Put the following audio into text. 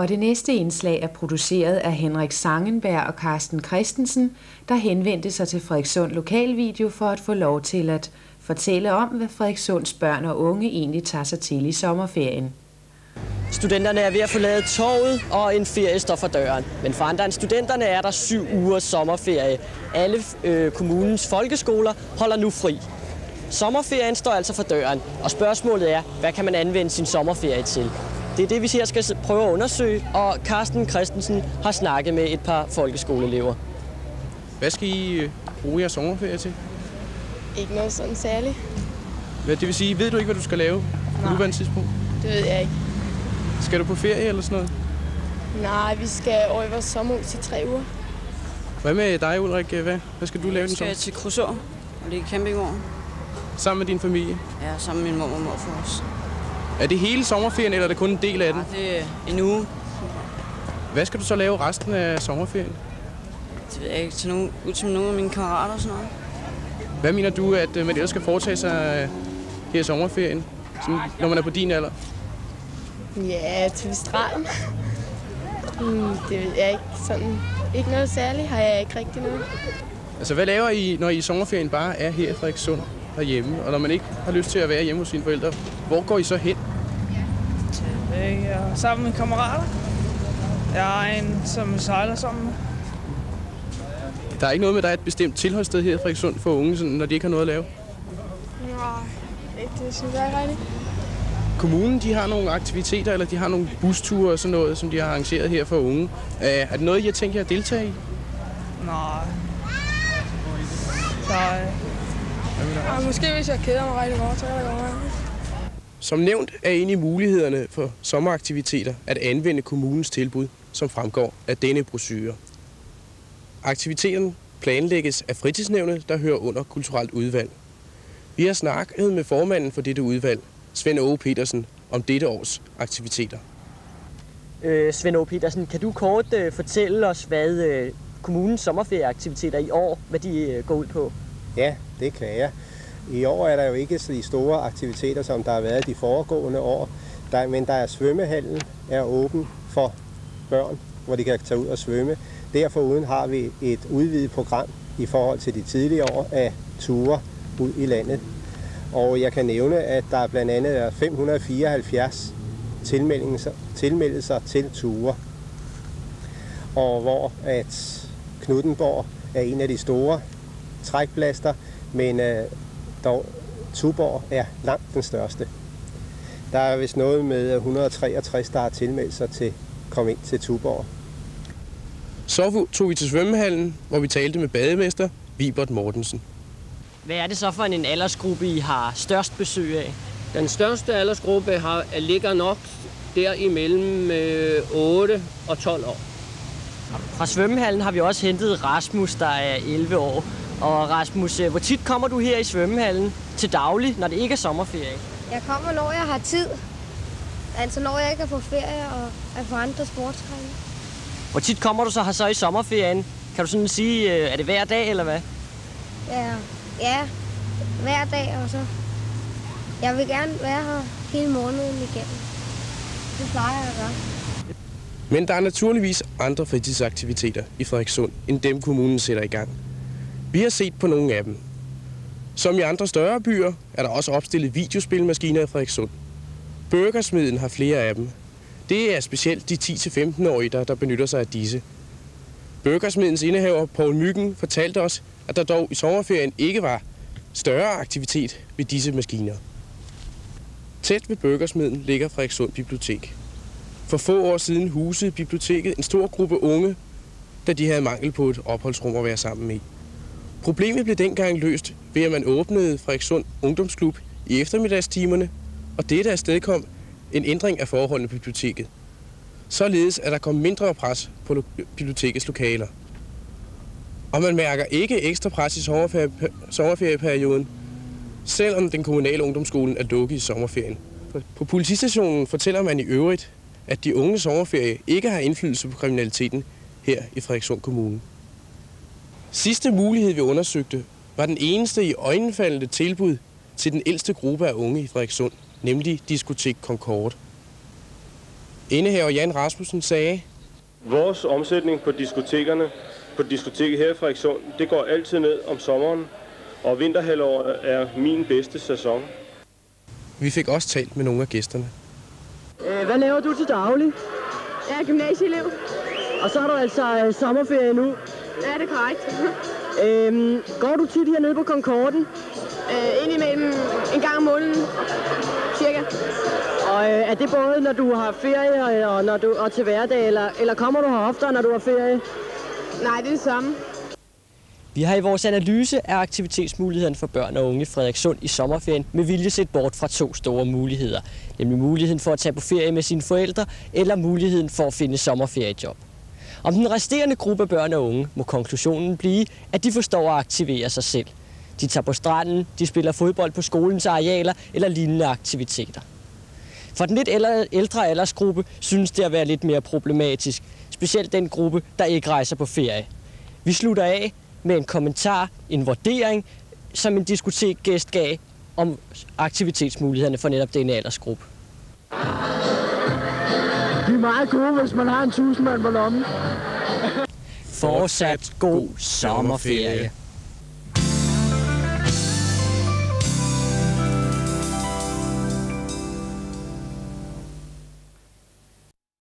Og det næste indslag er produceret af Henrik Sangenberg og Carsten Christensen, der henvendte sig til Frederikssund Lokalvideo for at få lov til at fortælle om, hvad Frederikssunds børn og unge egentlig tager sig til i sommerferien. Studenterne er ved at forlade torvet, og en ferie står for døren. Men for andre end studenterne er der 7 ugers sommerferie. Alle kommunens folkeskoler holder nu fri. Sommerferien står altså for døren, og spørgsmålet er, hvad kan man anvende sin sommerferie til? Det er det, vi her skal prøve at undersøge, og Carsten Christensen har snakket med et par folkeskoleelever. Hvad skal I bruge jeres sommerferie til? Ikke noget sådan særligt. Hvad det vil sige, ved du ikke, hvad du skal lave på nuværende tidspunkt? Det ved jeg ikke. Skal du på ferie eller sådan noget? Nej, vi skal over i vores sommerhus i 3 uger. Hvad med dig, Ulrik? Hvad skal du lave den sommer? Jeg skal til Kruså og ligge i campingvogn. Sammen med din familie? Ja, sammen med min mor og morfar også. Er det hele sommerferien, eller er det kun en del af den? Ja, det er en uge. Hvad skal du så lave resten af sommerferien? Det ved jeg ikke. Ud til nogle af mine kammerater og sådan noget. Hvad mener du, at man ellers skal foretage sig her i sommerferien, når man er på din alder? Ja, til stranden. Det ved jeg ikke. Sådan, ikke noget særligt har jeg ikke rigtig noget. Altså, hvad laver I, når I i sommerferien bare er her i Frederikssund derhjemme, og når man ikke har lyst til at være hjemme hos sine forældre, hvor går I så hen? Jeg er sammen med kammerater. Jeg har en, som sejler sammen med. Der er ikke noget med, at der er et bestemt tilholdssted her i Frederikssund for unge, sådan, når de ikke har noget at lave? Nej, det synes jeg ikke rigtigt. Kommunen, de har nogle aktiviteter, eller de har nogle busture og sådan noget, som de har arrangeret her for unge. Er det noget, I har tænkt jer at deltage i? Nej. Måske hvis jeg keder mig rigtig godt, så kan det godt være. Som nævnt er en af mulighederne for sommeraktiviteter at anvende kommunens tilbud, som fremgår af denne brochure. Aktiviteterne planlægges af fritidsnævnet, der hører under kulturelt udvalg. Vi har snakket med formanden for dette udvalg, Svend Åge Petersen, om dette års aktiviteter. Svend Åge Petersen, kan du kort fortælle os, hvad kommunens sommerferieaktiviteter i år, hvad de går ud på? Ja, det kan jeg. I år er der jo ikke så store aktiviteter, som der har været de foregående år, men der er svømmehallen er åben for børn, hvor de kan tage ud og svømme. Derforuden har vi et udvidet program i forhold til de tidligere år af ture ud i landet. Og jeg kan nævne, at der blandt andet er 574 tilmeldelser til ture. Og hvor at Knuthenborg er en af de store trækplaster, men dog Tuborg er langt den største. Der er vist noget med 163, der har tilmeldt sig til at komme ind til Tuborg. Så tog vi til svømmehallen, hvor vi talte med bademester Vibert Mortensen. Hvad er det så for en aldersgruppe, I har størst besøg af? Den største aldersgruppe ligger nok der imellem 8 og 12 år. Fra svømmehallen har vi også hentet Rasmus, der er 11 år. Og Rasmus, hvor tit kommer du her i svømmehallen til daglig, når det ikke er sommerferie? Jeg kommer, når jeg har tid. Altså når jeg ikke er på ferie og er på andre sportsgrene. Hvor tit kommer du så her så i sommerferien? Kan du sådan sige, er det hver dag eller hvad? Ja, hver dag og så. Jeg vil gerne være her hele måneden igennem. Det plejer jeg at gøre. Men der er naturligvis andre fritidsaktiviteter i Frederikssund, end dem kommunen sætter i gang. Vi har set på nogle af dem. Som i andre større byer er der også opstillet videospilmaskiner i Frederikssund. Burgersmeden har flere af dem. Det er specielt de 10-15-årige, der benytter sig af disse. Burgersmedens indehaver Poul Myggen fortalte os, at der dog i sommerferien ikke var større aktivitet ved disse maskiner. Tæt ved Burgersmeden ligger Frederikssund Bibliotek. For få år siden husede biblioteket en stor gruppe unge, da de havde mangel på et opholdsrum at være sammen med. Problemet blev dengang løst ved, at man åbnede Frederikssund Ungdomsklub i eftermiddagstimerne, og dette afstedkom en ændring af forholdene på biblioteket. Således at der kom mindre pres på bibliotekets lokaler. Og man mærker ikke ekstra pres i sommerferieperioden, selvom den kommunale ungdomsskolen er lukket i sommerferien. På politistationen fortæller man i øvrigt, at de unge sommerferie ikke har indflydelse på kriminaliteten her i Frederikssund Kommune. Sidste mulighed, vi undersøgte, var den eneste i øjenfaldende tilbud til den ældste gruppe af unge i Frederikssund, nemlig Diskotek Concorde. Indehaver Jan Rasmussen sagde: Vores omsætning på diskotekerne, på diskoteket her i Frederikssund, det går altid ned om sommeren, og vinterhalvåret er min bedste sæson. Vi fik også talt med nogle af gæsterne. Hvad laver du til daglig? Jeg er gymnasieelev. Og så er du altså sommerferie nu? Ja, det er korrekt. Går du tit hernede på Concorden? Indimellem en gang om måneden, cirka. Og er det både, når du har ferie og til hverdag, eller kommer du her oftere, når du har ferie? Nej, det er det samme. Vi har i vores analyse af aktivitetsmulighederne for børn og unge i Frederikssund i sommerferien med vilje set bort fra 2 store muligheder. Nemlig muligheden for at tage på ferie med sine forældre, eller muligheden for at finde sommerferiejob. Om den resterende gruppe børn og unge må konklusionen blive, at de forstår at aktivere sig selv. De tager på stranden, de spiller fodbold på skolens arealer eller lignende aktiviteter. For den lidt ældre aldersgruppe synes det at være lidt mere problematisk, specielt den gruppe, der ikke rejser på ferie. Vi slutter af med en kommentar, en vurdering, som en diskotekgæst gav om aktivitetsmulighederne for netop denne aldersgruppe. De er meget gode, hvis man har en 1000 mand på lommen. Fortsat god sommerferie.